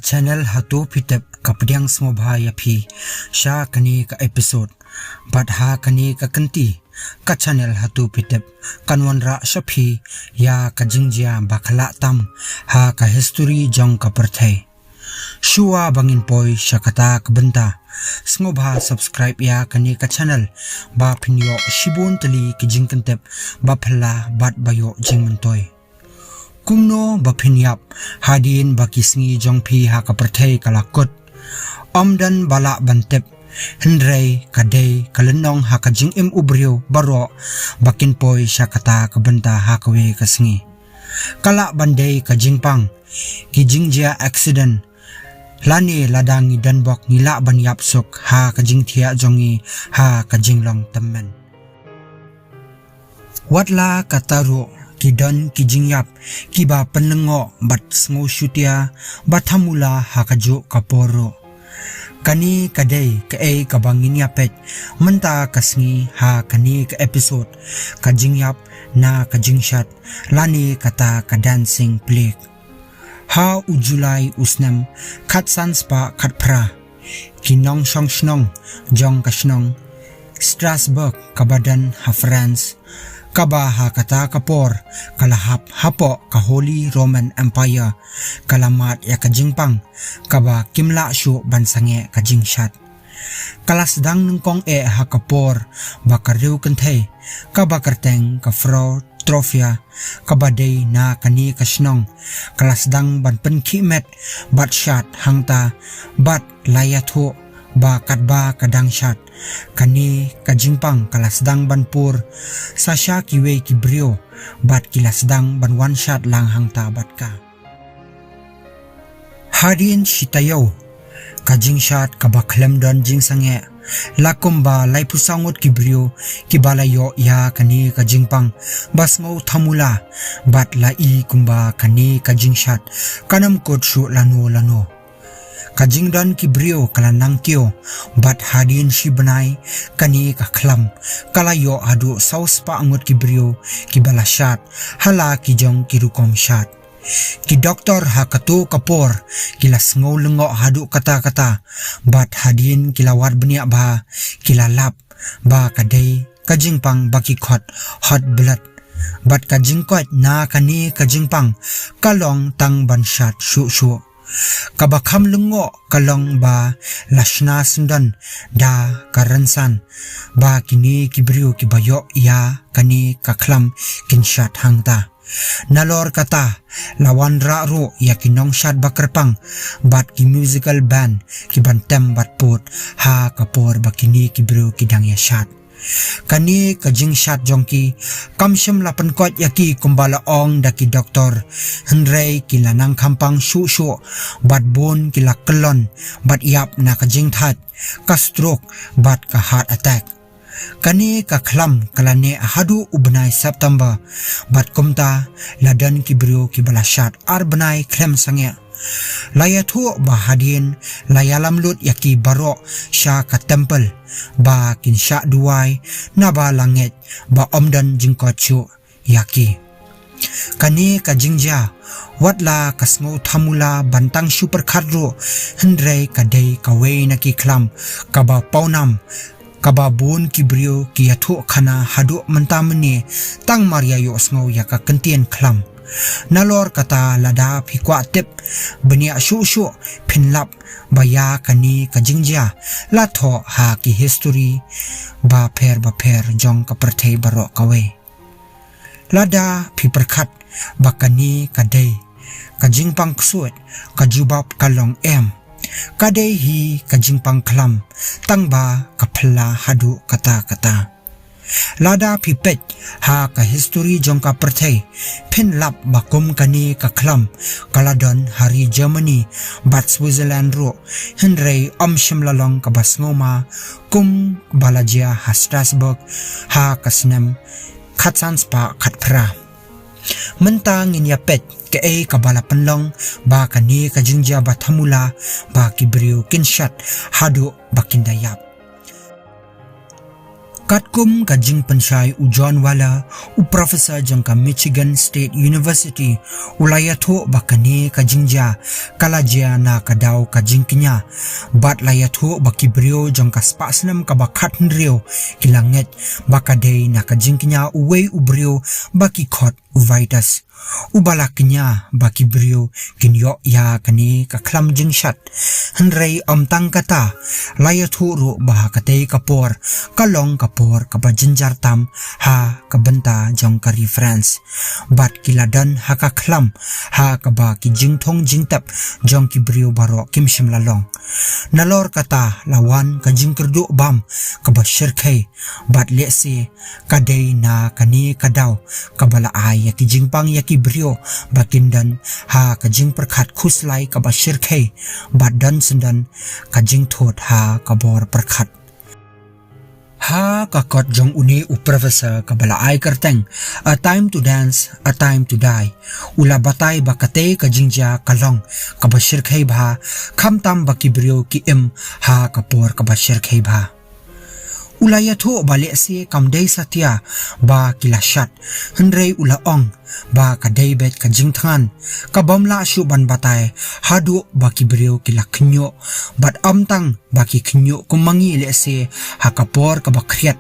channel hatu pitep kapdiang smobha ya phi sha kani ka episode but ha kani ka kanti ka channel hatu pitep kanwanra shaphi ya ka jingjia bakhala tam ha ka history jong ka perthai shuwa bangin poi shakata kabanta smobha subscribe ya kani ka channel ba phinyo shibun tali ki jingkantep ba phalla bat bayo jingmantoi kumno baphinyap hadin bakisngi jongphi ha ka perthai kalakot omdan bala bantep hendrei kadei kalenong ha ka jing im ubrio baro bakin poi shakata kabanta ha kawe kasngi kala bandei ka jingpang ki jingjia accident lani ladangi danbok nila banyap sok ha ka jingthia jongi ha ka jinglong tammen watla kataru kidon kijingyap kiba penlengo bat sngo shutia bathamula hakaju kaporo kani kadai ka ei kabangin yapet menta kasngi ha kani ka episode kajingyap na kajingshat lani kata ka dancing play ha ujulai usnam khatsan spa khatphra kinong shong shnong jong kashnong Strasbourg kabadan ha France kaba ha kata kapor kalahap hapo ka Holy Roman Empire kalamat ya kajingpang kaba kimla shu bansange kajingshat kalasdang nungkong e ha kapor bakariu kanthai kaba karteng ka fro trofia kabadei na kani kasnong kalasdang banpen khimet bat shat hangta bat layatho ba katba kadang shat kani kajingpang kalasdang banpur sasha kiwe kibrio bat kilasdang ban one shot lang hangta batka hadin shitayo kajing shat kabakhlem don jingsange lakumba laipusangot kibrio kibalayo ya kani kajingpang basngo thamula bat lai kumba kani kajing shat kanam kotshu lano kajingdan kibrio kalanang kyo bat hadin shibanai kani ka khlam kalayo adu sauspa angot kibrio kibalashat hala kijong kirukom shat ki doktor hakatu kapor kilas ngolungo hadu kata bat hadin kilawat benia ba kilalap ba kadai kajingpang baki khot hot blood bat kajingkot na kani kajingpang kalong tang ban shat shu kabakham lungo kalong ba lashna sundan da karansan ba kini kibrio kibayo ya kani kakhlam kinshat hangta nalor kata lawan ra ro yakinong shat bakrpang bat ki musical band ki bantem bat pot ha kapor bakini kibrio kidang ya shat kani kajing shat jongki kamsham lapan kot yaki kumbala ong daki doktor hendrei kilanang kampang shu bat bon kilakelon bat yap na kajing that ka stroke bat ka heart attack kani ka khlam kalane hadu ubnai September bat kumta ladan kibrio kibala shat arbanai khlem sange layathu bahadin layalam lut yaki baro sha ka temple ba kinsha duai na ba langet ba omdan jingkochu yaki kani ka jingja watla kasngo thamula bantang super khadro hendrei kadei kawe na ki khlam kaba paunam kaba bun kibrio ki athu khana hadu mantamni tang maria yo sngo yaka kantien khlam nalor kata lada phikwa tep bania shu phinlap baya kani kajingja latho ha ki history ba pher jong ka perthai baro kawe lada phiperkhat bakani kadei kajingpang ksuat kajubap kalong em kadei hi kajingpang khlam tangba kaphla hadu kata lada phipet ha ka history jong ka perthai phin lap bakum kani ka khlam kaladon hari Germany bat Switzerland ro hendrei omshim lalong ka basngoma kum balajia ha Strasbourg ha kasnem khatsan spa khatphra mentang in yapet ke ei kabala penlong ba kani ka jingja bathamula ba kibrio kinshat hadu bakindayap Katkum ka jing pensyai u John Wala u professor jang ka Michigan State University ulayatho bakani ka jingja kalajia na kadaw ka jingkinya bat layatho bakibrio jang ka spasnam ka bakhat nrio kilanget bakadei na ka jingkinya uwei ubrio bakikot uvaitas ubalakinya bakibrio kinyo ya kani ka klam jingshat hanrei amtang kata layatho ro bahakatei kapor kalong kapor kabajinjar tam ha kabenta jong ka reference bat kiladan ha ka klam ha kaba ki jingthong jingtap jong ki brio baro kimshim lalong nalor kata lawan ka jingkerdo bam kabashirkai bat lese kadei na kani kadaw kabala ay ki jingpang ki brio bakindan ha kajing perkhat khuslai kabashirkai bat dan sendan kajing thot ha kabor perkhat ha kakot jong uni u professor kabala ai karteng a time to dance a time to die ula batai bakate kajingja kalong kabashirkai bha khamtam bakibrio ki em ha kapor kabashirkai bha ulayatho bale se kamdei satya ba kilashat hendrei ula ong ba kadei bet kajingthan kabamla shu ban batai hadu bakibrio kilakhnyo bat amtang baki khnyo kumangi le se hakapor kabakriat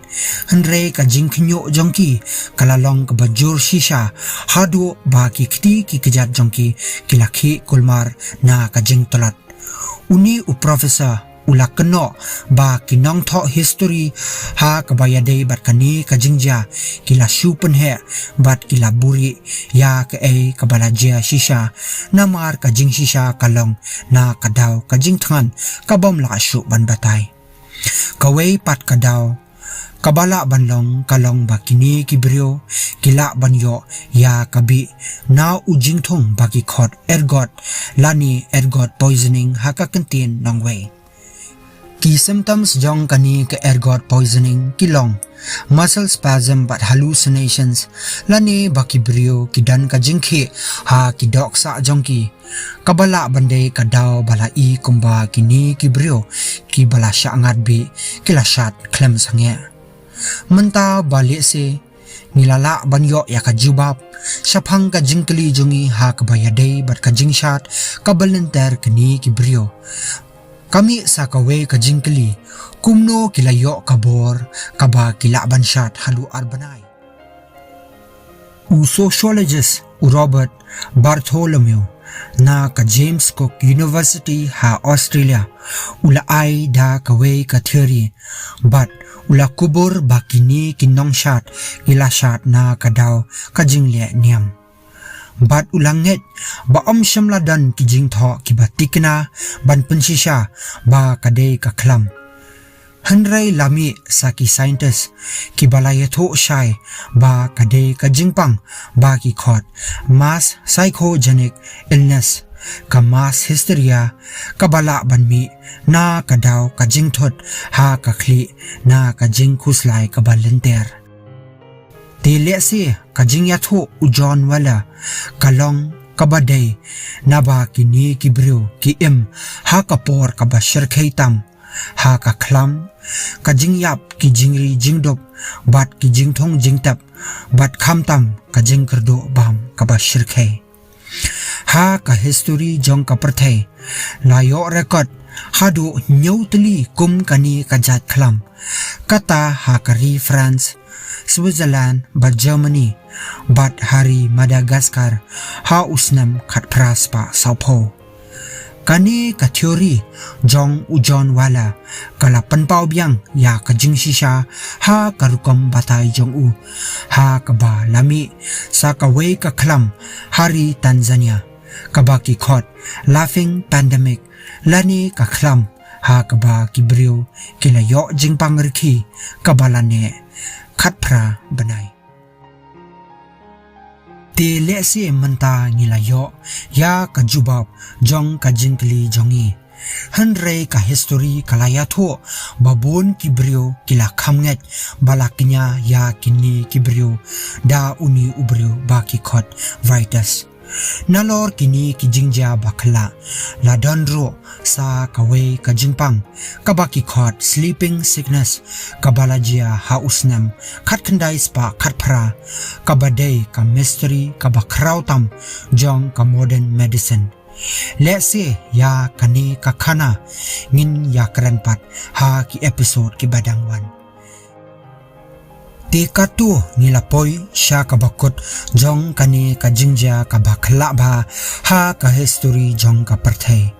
hendrei kajingkhnyo jongki kalalong kabajur shisha hadu baki khti ki kejat jongki kilakhi kulmar na kajing tolat uni u professor ula keno ba kinong tho history ha kabayadei bat kani kajingja kila shupen he bat kila buri ya ke ai kabalajia shisha namar kajing shisha kalong na kadaw kajing than kabom la shu ban batai kawei pat kadaw kabala banlong kalong bakini kibrio kila banyo ya kabi na ujing thong baki khot ergot lani ergot poisoning haka kantin nongwei ki symptoms jong kani ka ergot poisoning kilong muscle spasm but hallucinations lani bakibrio kidan ka jingkhi ha ki doksa jongki kabala bande kadaw bala I kumba kini kibrio ki bala sha ngat bi kilashat klem sange menta bali se nilala banyo ya ka jubab shaphang ka jingkli jongi ha ka bayadei bat ka jingshat kabalenter kini kibrio kami sakawe ka jingkli kumno kilayo kabor kaba kilaban shat halu arbanai u sociologist u Robert Bartholomew na ka James Cook University ha Australia ula ai da kawe ka theory but ula kubur bakini kinong shat ila shat na kadaw ka jingle niam bat ulanget ba shamladan kijing tho kibatikna ban pensisha ba kadei ka khlam hanrei lami saki scientist kibalaya tho shai ba kadei ka jingpang ba ki khot mass psychogenic illness ka mass hysteria kabala banmi na kadaw ka jingthot ha ka khli na ka jing khuslai ka balenter tele se kajing yatho u John Wala kalong kabadei naba kini kibrio ki em ha kapor kabashir khaitam ha ka khlam kajing yap ki jingri jingdop bat ki jingthong jingtap bat khamtam kajing kerdo bam kabashir khai ha ka history jong ka perthai layo record hadu nyautli kum kani kajat khlam kata ha kari France Switzerland but Germany but hari Madagascar ha usnam khat praspa saupo kani ka theory jong u John Wala kala panpau byang ya ka jing shisha ha karukom batai jong u ha ka ba lami sa ka wei ka khlam hari Tanzania kabaki khot laughing pandemic lani ka khlam ha ka ba kibrio kilayo jingpang rikhi kabalane khat phra banai te le se manta ngilayo ya ka jubab jong ka jingkli jongi hanrei ka history kalaya tho babon kibrio kila khamnget balakinya ya kini kibrio da uni ubrio baki khot vitus nalor kini ki jingja bakhla la donro sa kawe ka jingpang kabaki khot sleeping sickness kabalajia hausnam khat khandai spa khat phra kabadei ka mystery kabakrautam jong ka modern medicine let's say ya kani ka khana ngin ya kran pat ha ki episode ki badangwan ti katu nilapoi sha kabakut jong kani ka jingja ka bakhla ba ha ka history jong ka parthai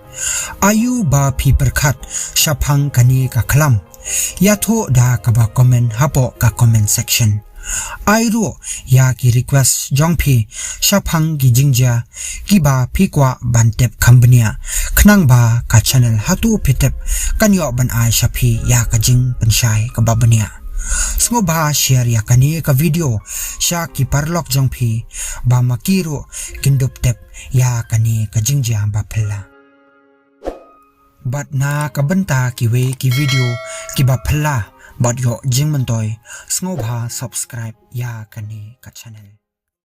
ayu ba phi perkhat shaphang kani ka khlam ya tho da ka ba comment hapo ka comment section airu ya ki request jong phi shaphang gi jingja ki ba phi kwa bantep khambnia khnang ba ka channel hatu phitep kanyo ban ai shaphi ya ka jing panshai ka babania Sngo ba share ya kani ka video sha ki parlok jong phi ba makiro kindup tep ya kani ka jingja ba phela but na ka banta ki we ki video ki ba phela but yo jingman toy sngo ba subscribe ya kani ka channel